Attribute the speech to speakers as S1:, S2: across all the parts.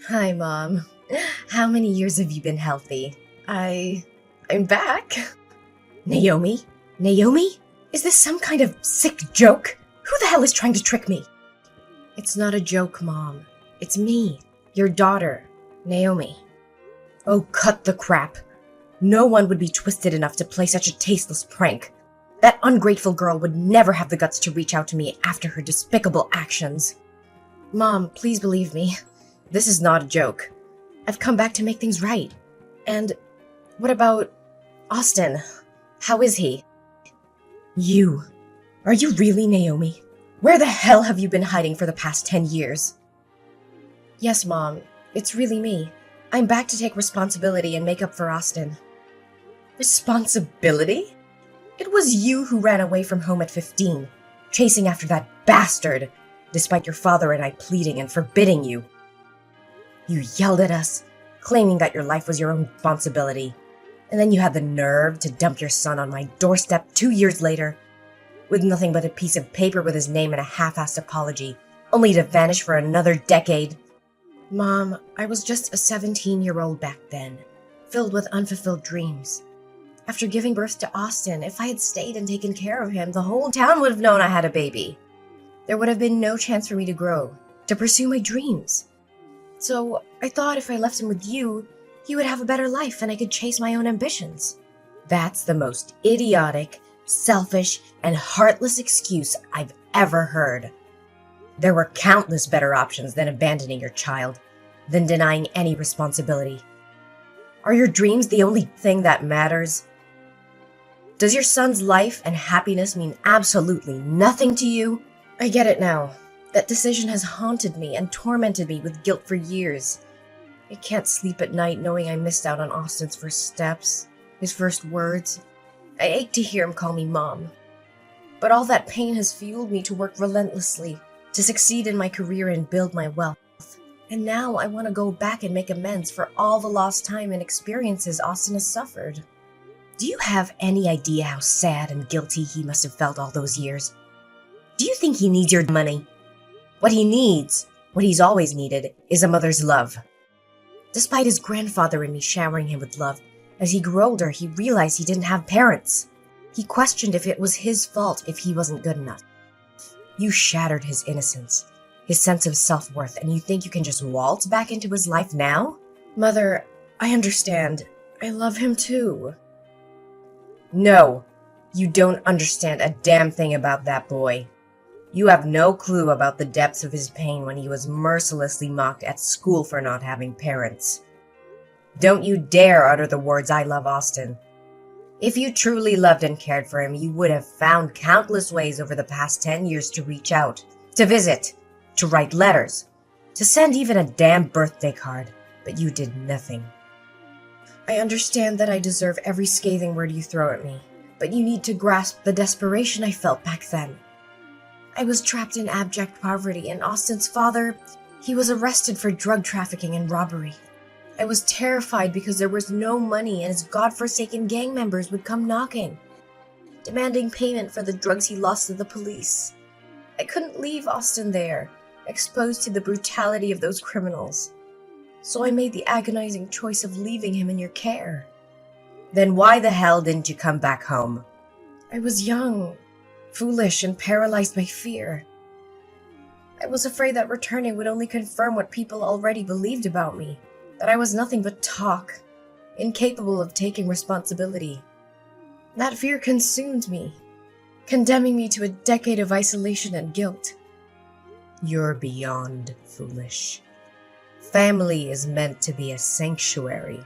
S1: Hi, Mom. How many years have you been healthy? I'm back. Naomi? Naomi? Is this some kind of sick joke? Who the hell is trying to trick me? It's not a joke, Mom. It's me, your daughter, Naomi. Oh, cut the crap. No one would be twisted enough to play such a tasteless prank. That ungrateful girl would never have the guts to reach out to me after her despicable actions. Mom, please believe me. This is not a joke. I've come back to make things right. And what about Austin? How is he? You. Are you really Naomi? Where the hell have you been hiding for the past 10 years? Yes, Mom. It's really me. I'm back to take responsibility and make up for Austin. Responsibility? It was you who ran away from home at 15, chasing after that bastard, despite your father and I pleading and forbidding you. You yelled at us, claiming that your life was your own responsibility, and then you had the nerve to dump your son on my doorstep 2 years later, with nothing but a piece of paper with his name and a half-assed apology, only to vanish for another decade. Mom, I was just a 17-year-old back then, filled with unfulfilled dreams. After giving birth to Austin, if I had stayed and taken care of him, the whole town would have known I had a baby. There would have been no chance for me to grow, to pursue my dreams. So I thought if I left him with you, he would have a better life and I could chase my own ambitions. That's the most idiotic, selfish, and heartless excuse I've ever heard. There were countless better options than abandoning your child, than denying any responsibility. Are your dreams the only thing that matters? Does your son's life and happiness mean absolutely nothing to you? I get it now. That decision has haunted me and tormented me with guilt for years. I can't sleep at night knowing I missed out on Austin's first steps, his first words. I ache to hear him call me Mom. But all that pain has fueled me to work relentlessly, to succeed in my career and build my wealth. And now I want to go back and make amends for all the lost time and experiences Austin has suffered. Do you have any idea how sad and guilty he must have felt all those years? Do you think he needs your money? What he needs, what he's always needed, is a mother's love. Despite his grandfather and me showering him with love, as he grew older, he realized he didn't have parents. He questioned if it was his fault if he wasn't good enough. You shattered his innocence, his sense of self-worth, and you think you can just waltz back into his life now? Mother, I understand. I love him too. No, you don't understand a damn thing about that boy. You have no clue about the depths of his pain when he was mercilessly mocked at school for not having parents. Don't you dare utter the words, "I love Austin." If you truly loved and cared for him, you would have found countless ways over the past 10 years to reach out, to visit, to write letters, to send even a damn birthday card, but you did nothing. I understand that I deserve every scathing word you throw at me, but you need to grasp the desperation I felt back then. I was trapped in abject poverty, and Austin's father, he was arrested for drug trafficking and robbery. I was terrified because there was no money and his godforsaken gang members would come knocking, demanding payment for the drugs he lost to the police. I couldn't leave Austin there, exposed to the brutality of those criminals. So I made the agonizing choice of leaving him in your care. Then why the hell didn't you come back home? I was young, foolish, and paralyzed by fear. I was afraid that returning would only confirm what people already believed about me, that I was nothing but talk, incapable of taking responsibility. That fear consumed me, condemning me to a decade of isolation and guilt. You're beyond foolish. Family is meant to be a sanctuary,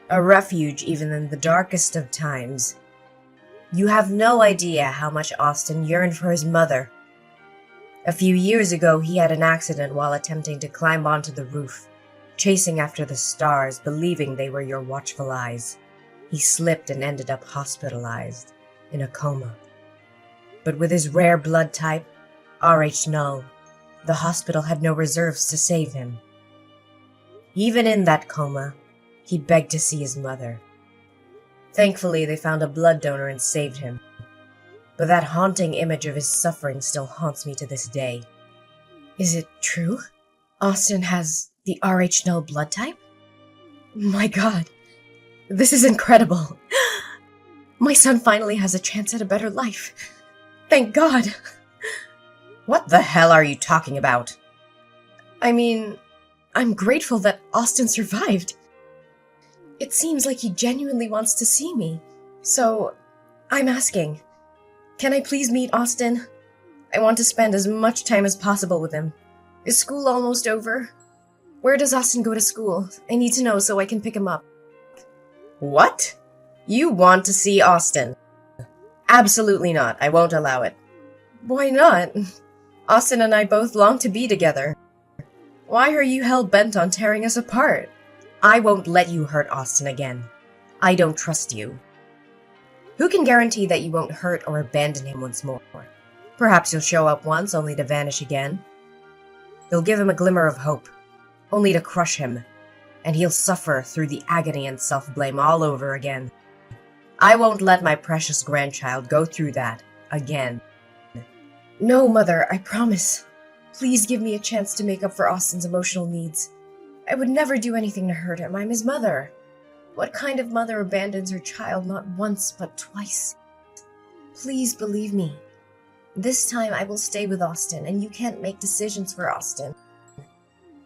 S1: a refuge even in the darkest of times. You have no idea how much Austin yearned for his mother. A few years ago, he had an accident while attempting to climb onto the roof, chasing after the stars, believing they were your watchful eyes. He slipped and ended up hospitalized, in a coma. But with his rare blood type, Rh null, the hospital had no reserves to save him. Even in that coma, he begged to see his mother. Thankfully, they found a blood donor and saved him. But that haunting image of his suffering still haunts me to this day. Is it true? Austin has The RH null blood type? My god, this is incredible. My son finally has a chance at a better life. Thank God. What the hell are you talking about? I mean, I'm grateful that Austin survived. It seems like he genuinely wants to see me. So, I'm asking, can I please meet Austin? I want to spend as much time as possible with him. Is school almost over? Where does Austin go to school? I need to know so I can pick him up. What? You want to see Austin? Absolutely not. I won't allow it. Why not? Austin and I both long to be together. Why are you hell-bent on tearing us apart? I won't let you hurt Austin again. I don't trust you. Who can guarantee that you won't hurt or abandon him once more? Perhaps you'll show up once only to vanish again. You'll give him a glimmer of hope, only to crush him, and he'll suffer through the agony and self-blame all over again. I won't let my precious grandchild go through that again. No, Mother, I promise. Please give me a chance to make up for Austin's emotional needs. I would never do anything to hurt him. I'm his mother. What kind of mother abandons her child not once but twice? Please believe me. This time I will stay with Austin, and you can't make decisions for Austin.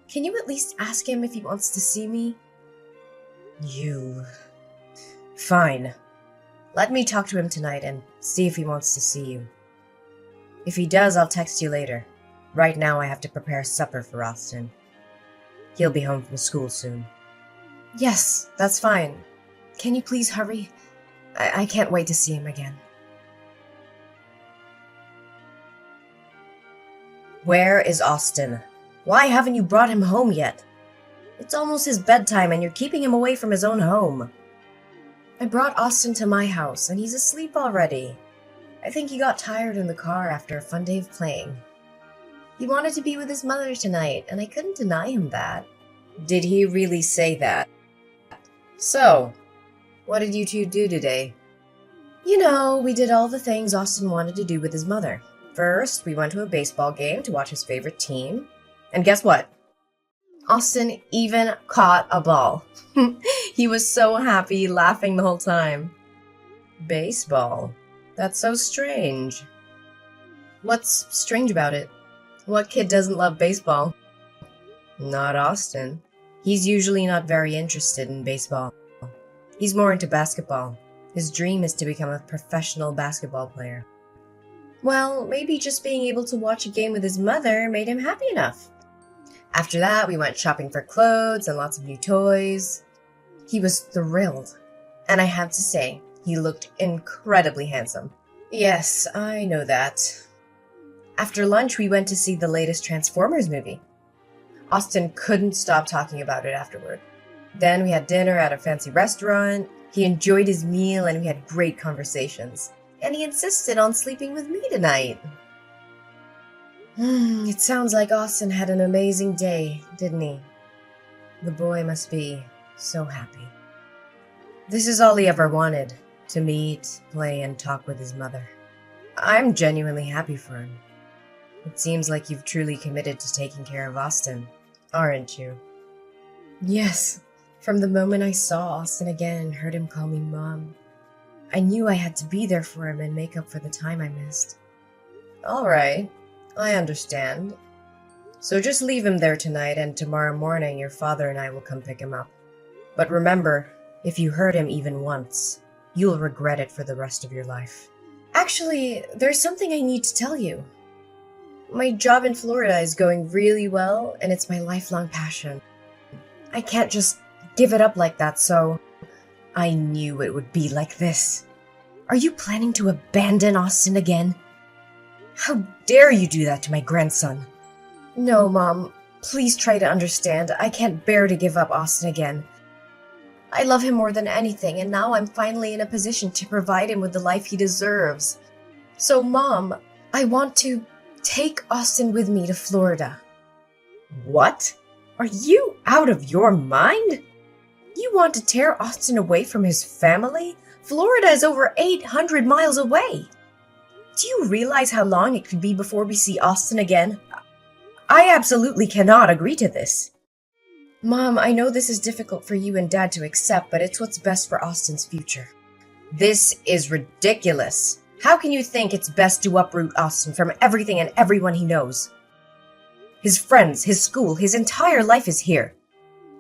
S1: Can you at least ask him if he wants to see me? Fine. Let me talk to him tonight and see if he wants to see you. If he does, I'll text you later. Right now I have to prepare supper for Austin. He'll be home from school soon. Yes, that's fine. Can you please hurry? I can't wait to see him again. Where is Austin? Why haven't you brought him home yet? It's almost his bedtime and you're keeping him away from his own home. I brought Austin to my house and he's asleep already. I think he got tired in the car after a fun day of playing. He wanted to be with his mother tonight and I couldn't deny him that. Did he really say that? So, what did you two do today? You know, we did all the things Austin wanted to do with his mother. First, we went to a baseball game to watch his favorite team. And guess what? Austin even caught a ball. He was so happy, laughing the whole time. Baseball? That's so strange. What's strange about it? What kid doesn't love baseball? Not Austin. He's usually not very interested in baseball. He's more into basketball. His dream is to become a professional basketball player. Well, maybe just being able to watch a game with his mother made him happy enough. After that, we went shopping for clothes and lots of new toys. He was thrilled. And I have to say, he looked incredibly handsome. Yes, I know that. After lunch, we went to see the latest Transformers movie. Austin couldn't stop talking about it afterward. Then we had dinner at a fancy restaurant. He enjoyed his meal and we had great conversations. And he insisted on sleeping with me tonight. It sounds like Austin had an amazing day, didn't he? The boy must be so happy. This is all he ever wanted, to meet, play, and talk with his mother. I'm genuinely happy for him. It seems like you've truly committed to taking care of Austin, aren't you? Yes. From the moment I saw Austin again and heard him call me Mom, I knew I had to be there for him and make up for the time I missed. All right. I understand. So just leave him there tonight, and tomorrow morning your father and I will come pick him up. But remember, if you hurt him even once, you'll regret it for the rest of your life. Actually, there's something I need to tell you. My job in Florida is going really well, and it's my lifelong passion. I can't just give it up like that, so I knew it would be like this. Are you planning to abandon Austin again? How dare you do that to my grandson? No, Mom. Please try to understand. I can't bear to give up Austin again. I love him more than anything, and now I'm finally in a position to provide him with the life he deserves. So, Mom, I want to take Austin with me to Florida. What? Are you out of your mind? You want to tear Austin away from his family? Florida is over 800 miles away. Do you realize how long it could be before we see Austin again? I absolutely cannot agree to this. Mom, I know this is difficult for you and Dad to accept, but it's what's best for Austin's future. This is ridiculous. How can you think it's best to uproot Austin from everything and everyone he knows? His friends, his school, his entire life is here.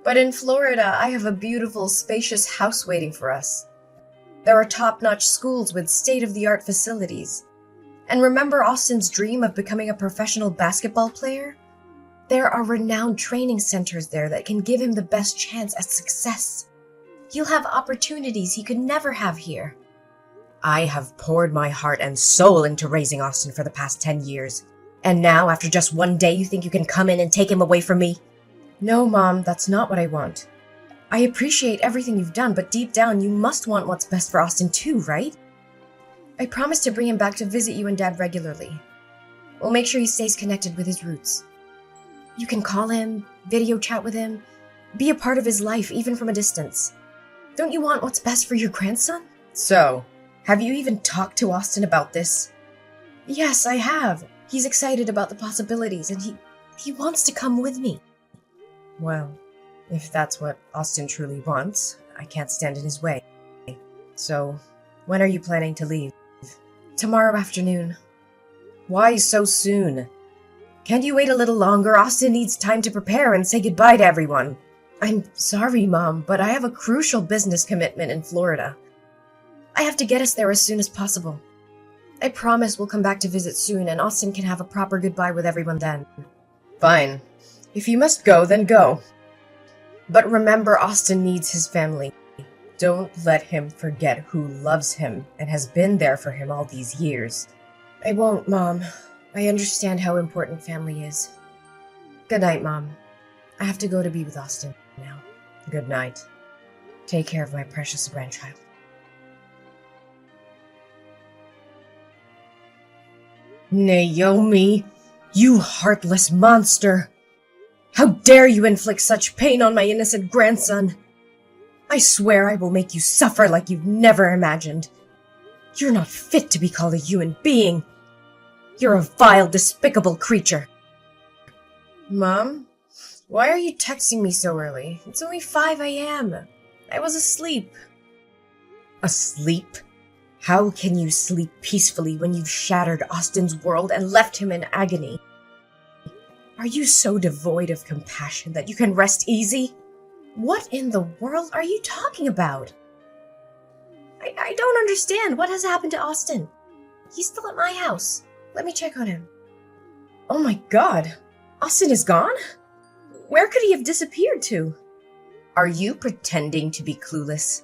S1: But in Florida, I have a beautiful, spacious house waiting for us. There are top-notch schools with state-of-the-art facilities. And remember Austin's dream of becoming a professional basketball player? There are renowned training centers there that can give him the best chance at success. He'll have opportunities he could never have here. I have poured my heart and soul into raising Austin for the past 10 years. And now, after just one day, you think you can come in and take him away from me? No, Mom, that's not what I want. I appreciate everything you've done, but deep down, you must want what's best for Austin too, right? I promise to bring him back to visit you and Dad regularly. We'll make sure he stays connected with his roots. You can call him, video chat with him, be a part of his life, even from a distance. Don't you want what's best for your grandson? So, have you even talked to Austin about this? Yes, I have. He's excited about the possibilities, and he wants to come with me. Well, if that's what Austin truly wants, I can't stand in his way. So, when are you planning to leave? Tomorrow afternoon. Why so soon? Can't you wait a little longer? Austin needs time to prepare and say goodbye to everyone. I'm sorry, Mom, but I have a crucial business commitment in Florida. I have to get us there as soon as possible. I promise we'll come back to visit soon, and Austin can have a proper goodbye with everyone then. Fine. If you must go, then go. But remember, Austin needs his family. Don't let him forget who loves him and has been there for him all these years. I won't, Mom. I understand how important family is. Good night, Mom. I have to go to be with Austin now. Good night. Take care of my precious grandchild. Naomi, you heartless monster! How dare you inflict such pain on my innocent grandson? I swear I will make you suffer like you've never imagined. You're not fit to be called a human being. You're a vile, despicable creature. Mom? Why are you texting me so early? It's only 5 a.m. I was asleep. Asleep? How can you sleep peacefully when you've shattered Austin's world and left him in agony? Are you so devoid of compassion that you can rest easy? What in the world are you talking about? I don't understand. What has happened to Austin? He's still at my house. Let me check on him. Oh my God. Austin is gone? Where could he have disappeared to? Are you pretending to be clueless?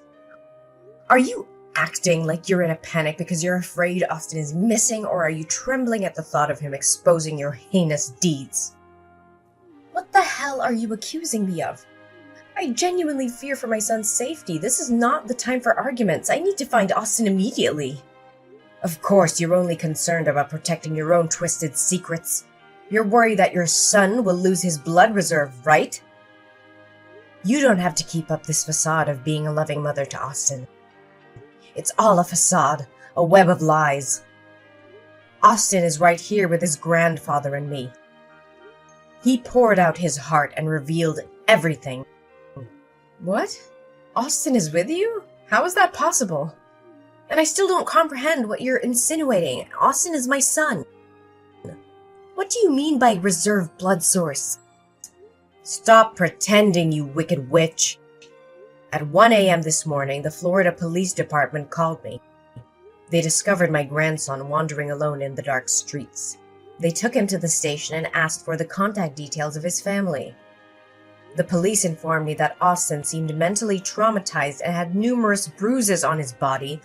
S1: Are you acting like you're in a panic because you're afraid Austin is missing, or are you trembling at the thought of him exposing your heinous deeds? What the hell are you accusing me of? I genuinely fear for my son's safety. This is not the time for arguments. I need to find Austin immediately. Of course, you're only concerned about protecting your own twisted secrets. You're worried that your son will lose his blood reserve, right? You don't have to keep up this facade of being a loving mother to Austin. It's all a facade, a web of lies. Austin is right here with his grandfather and me. He poured out his heart and revealed everything. What? Austin is with you? How is that possible? And I still don't comprehend what you're insinuating. Austin is my son. What do you mean by reserve blood source? Stop pretending, you wicked witch. At 1 a.m. this morning, the Florida Police Department called me. They discovered my grandson wandering alone in the dark streets. They took him to the station and asked for the contact details of his family. The police informed me that Austin seemed mentally traumatized and had numerous bruises on his body,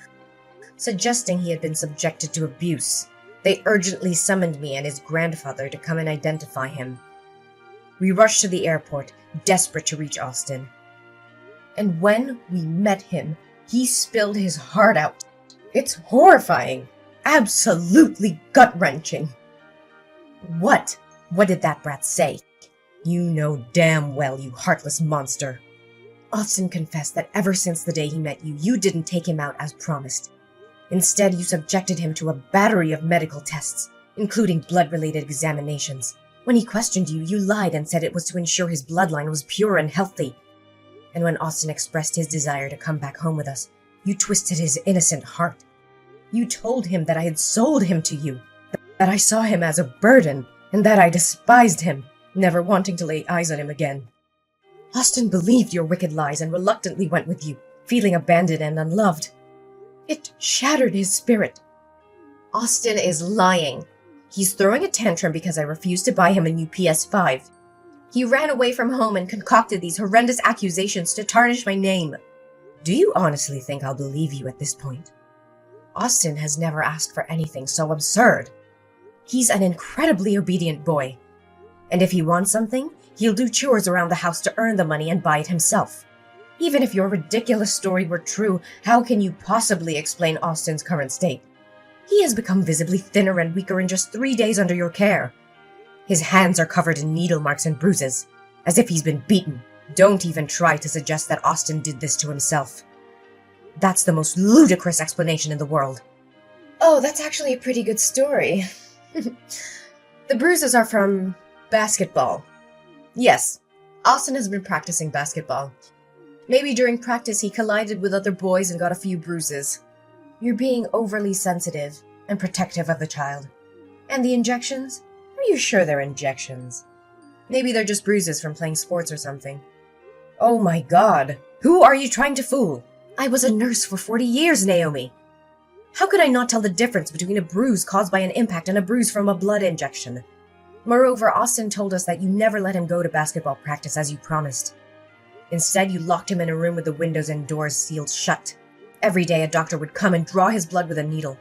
S1: suggesting he had been subjected to abuse. They urgently summoned me and his grandfather to come and identify him. We rushed to the airport, desperate to reach Austin. And when we met him, he spilled his heart out. It's horrifying. Absolutely gut-wrenching. What? What did that brat say? You know damn well, you heartless monster. Austin confessed that ever since the day he met you, you didn't take him out as promised. Instead, you subjected him to a battery of medical tests, including blood-related examinations. When he questioned you, you lied and said it was to ensure his bloodline was pure and healthy. And when Austin expressed his desire to come back home with us, you twisted his innocent heart. You told him that I had sold him to you, that I saw him as a burden, and that I despised him, never wanting to lay eyes on him again. Austin believed your wicked lies and reluctantly went with you, feeling abandoned and unloved. It shattered his spirit. Austin is lying. He's throwing a tantrum because I refused to buy him a new PS5. He ran away from home and concocted these horrendous accusations to tarnish my name. Do you honestly think I'll believe you at this point? Austin has never asked for anything so absurd. He's an incredibly obedient boy. And if he wants something, he'll do chores around the house to earn the money and buy it himself. Even if your ridiculous story were true, how can you possibly explain Austin's current state? He has become visibly thinner and weaker in just 3 days under your care. His hands are covered in needle marks and bruises, as if he's been beaten. Don't even try to suggest that Austin did this to himself. That's the most ludicrous explanation in the world. Oh, that's actually a pretty good story. The bruises are from basketball. Yes, Austin has been practicing basketball. Maybe during practice he collided with other boys and got a few bruises. You're being overly sensitive and protective of the child. And the injections? Are you sure they're injections? Maybe they're just bruises from playing sports or something. Oh my god, who are you trying to fool? I was a nurse for 40 years, Naomi. How could I not tell the difference between a bruise caused by an impact and a bruise from a blood injection? Moreover, Austin told us that you never let him go to basketball practice as you promised. Instead, you locked him in a room with the windows and doors sealed shut. Every day, a doctor would come and draw his blood with a needle.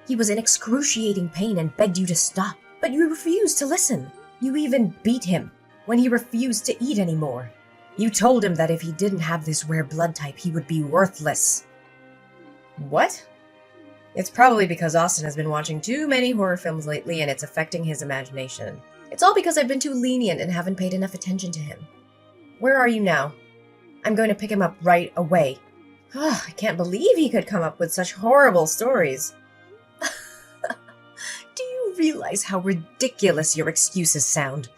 S1: He was in excruciating pain and begged you to stop, but you refused to listen. You even beat him when he refused to eat anymore. You told him that if he didn't have this rare blood type, he would be worthless. What? It's probably because Austin has been watching too many horror films lately and it's affecting his imagination. It's all because I've been too lenient and haven't paid enough attention to him. Where are you now? I'm going to pick him up right away. I can't believe he could come up with such horrible stories. Do you realize how ridiculous your excuses sound?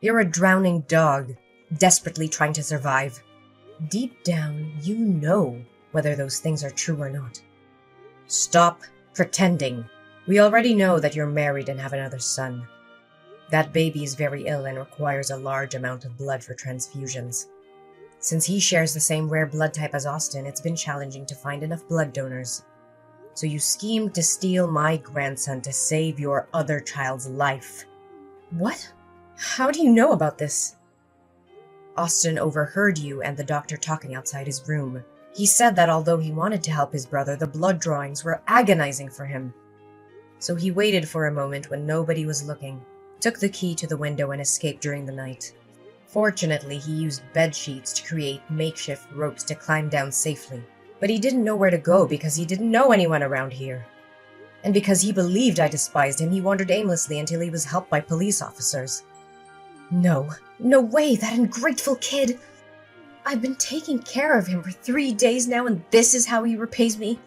S1: You're a drowning dog, desperately trying to survive. Deep down, you know whether those things are true or not. Stop pretending. We already know that you're married and have another son. That baby is very ill and requires a large amount of blood for transfusions. Since he shares the same rare blood type as Austin, it's been challenging to find enough blood donors. So you schemed to steal my grandson to save your other child's life. What? How do you know about this? Austin overheard you and the doctor talking outside his room. He said that although he wanted to help his brother, the blood drawings were agonizing for him. So he waited for a moment when nobody was looking, took the key to the window and escaped during the night. Fortunately, he used bed sheets to create makeshift ropes to climb down safely. But he didn't know where to go because he didn't know anyone around here. And because he believed I despised him, he wandered aimlessly until he was helped by police officers. No way, that ungrateful kid! I've been taking care of him for 3 days now and this is how he repays me?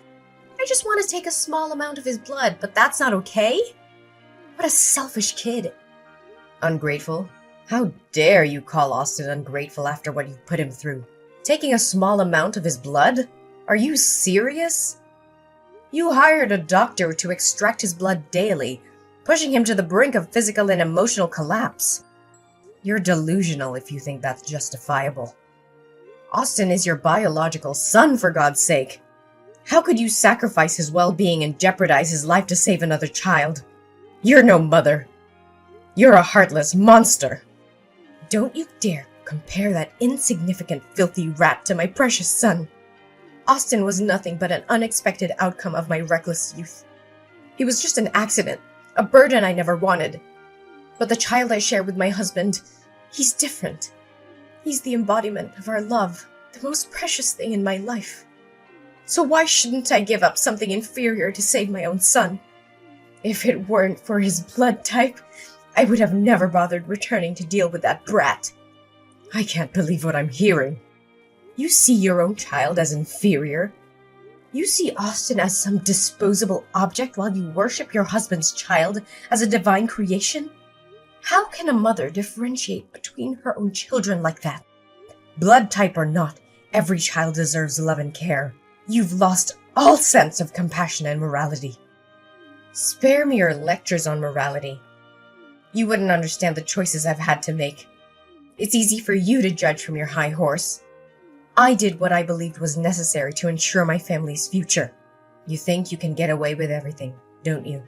S1: I just want to take a small amount of his blood, but that's not okay? What a selfish kid. Ungrateful? How dare you call Austin ungrateful after what you've put him through? Taking a small amount of his blood? Are you serious? You hired a doctor to extract his blood daily, pushing him to the brink of physical and emotional collapse. You're delusional if you think that's justifiable. Austin is your biological son, for God's sake. How could you sacrifice his well-being and jeopardize his life to save another child? You're no mother. You're a heartless monster. Don't you dare compare that insignificant, filthy rat to my precious son. Austin was nothing but an unexpected outcome of my reckless youth. He was just an accident, a burden I never wanted. But the child I share with my husband, he's different. He's the embodiment of our love, the most precious thing in my life. So why shouldn't I give up something inferior to save my own son? If it weren't for his blood type, I would have never bothered returning to deal with that brat. I can't believe what I'm hearing. You see your own child as inferior? You see Austin as some disposable object while you worship your husband's child as a divine creation? How can a mother differentiate between her own children like that? Blood type or not, every child deserves love and care. You've lost all sense of compassion and morality. Spare me your lectures on morality. You wouldn't understand the choices I've had to make. It's easy for you to judge from your high horse. I did what I believed was necessary to ensure my family's future. You think you can get away with everything, don't you?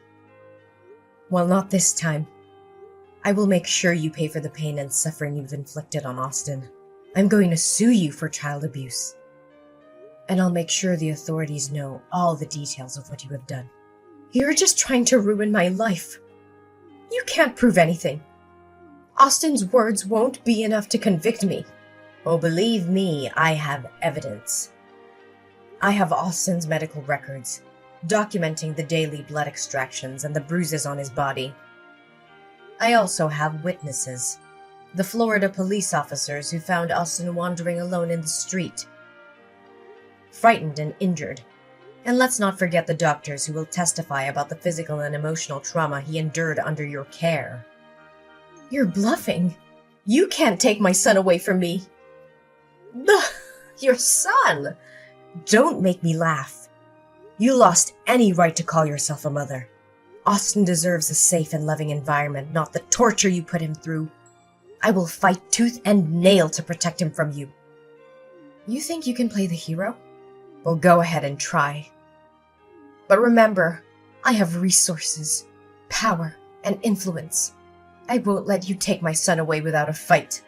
S1: Well, not this time. I will make sure you pay for the pain and suffering you've inflicted on Austin. I'm going to sue you for child abuse. And I'll make sure the authorities know all the details of what you have done. You're just trying to ruin my life. You can't prove anything. Austin's words won't be enough to convict me. Oh, believe me, I have evidence. I have Austin's medical records, documenting the daily blood extractions and the bruises on his body. I also have witnesses, the Florida police officers who found Austin wandering alone in the street, frightened and injured. And let's not forget the doctors who will testify about the physical and emotional trauma he endured under your care. You're bluffing. You can't take my son away from me. Your son? Don't make me laugh. You lost any right to call yourself a mother. Austin deserves a safe and loving environment, not the torture you put him through. I will fight tooth and nail to protect him from you. You think you can play the hero? Well, go ahead and try. But remember, I have resources, power, and influence. I won't let you take my son away without a fight.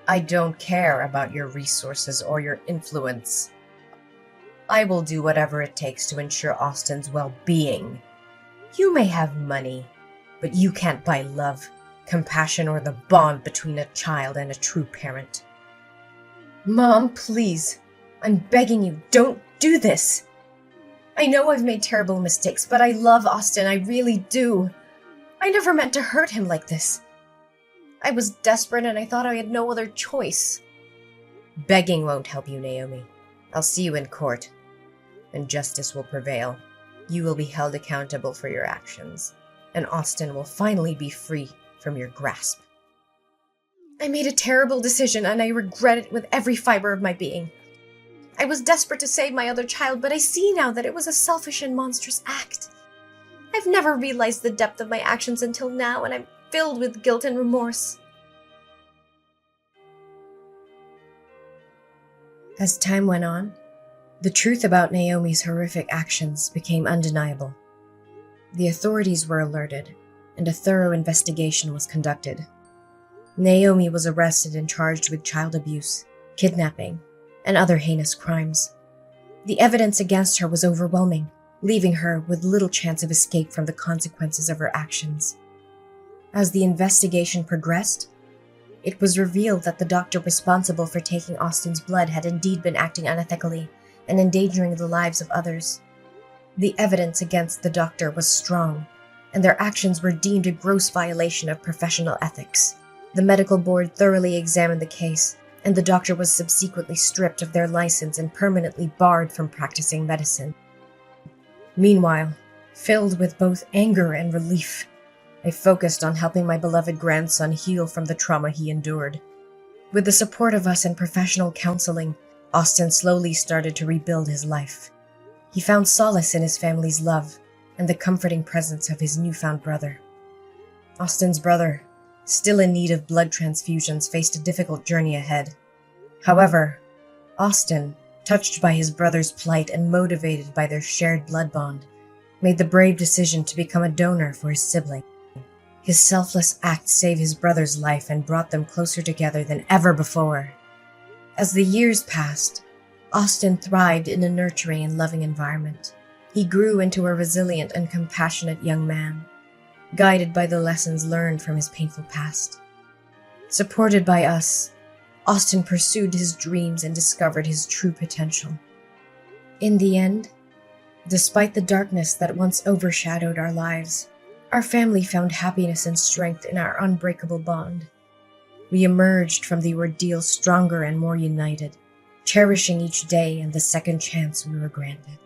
S1: I don't care about your resources or your influence. I will do whatever it takes to ensure Austin's well-being. You may have money, but you can't buy love, compassion, or the bond between a child and a true parent. Mom, please. I'm begging you, don't do this. I know I've made terrible mistakes, but I love Austin, I really do. I never meant to hurt him like this. I was desperate and I thought I had no other choice. Begging won't help you, Naomi. I'll see you in court, and justice will prevail. You will be held accountable for your actions, and Austin will finally be free from your grasp. I made a terrible decision, and I regret it with every fiber of my being. I was desperate to save my other child, but I see now that it was a selfish and monstrous act. I've never realized the depth of my actions until now, and I'm filled with guilt and remorse. As time went on, the truth about Naomi's horrific actions became undeniable. The authorities were alerted, and a thorough investigation was conducted. Naomi was arrested and charged with child abuse, kidnapping, and other heinous crimes. The evidence against her was overwhelming, leaving her with little chance of escape from the consequences of her actions. As the investigation progressed, it was revealed that the doctor responsible for taking Austin's blood had indeed been acting unethically and endangering the lives of others. The evidence against the doctor was strong, and their actions were deemed a gross violation of professional ethics. The medical board thoroughly examined the case, and the doctor was subsequently stripped of their license and permanently barred from practicing medicine. Meanwhile, filled with both anger and relief, I focused on helping my beloved grandson heal from the trauma he endured. With the support of us and professional counseling, Austin slowly started to rebuild his life. He found solace in his family's love and the comforting presence of his newfound brother. Austin's brother, still in need of blood transfusions, faced a difficult journey ahead. However, Austin, touched by his brother's plight and motivated by their shared blood bond, made the brave decision to become a donor for his sibling. His selfless act saved his brother's life and brought them closer together than ever before. As the years passed, Austin thrived in a nurturing and loving environment. He grew into a resilient and compassionate young man, guided by the lessons learned from his painful past. Supported by us, Austin pursued his dreams and discovered his true potential. In the end, despite the darkness that once overshadowed our lives, our family found happiness and strength in our unbreakable bond. We emerged from the ordeal stronger and more united, cherishing each day and the second chance we were granted.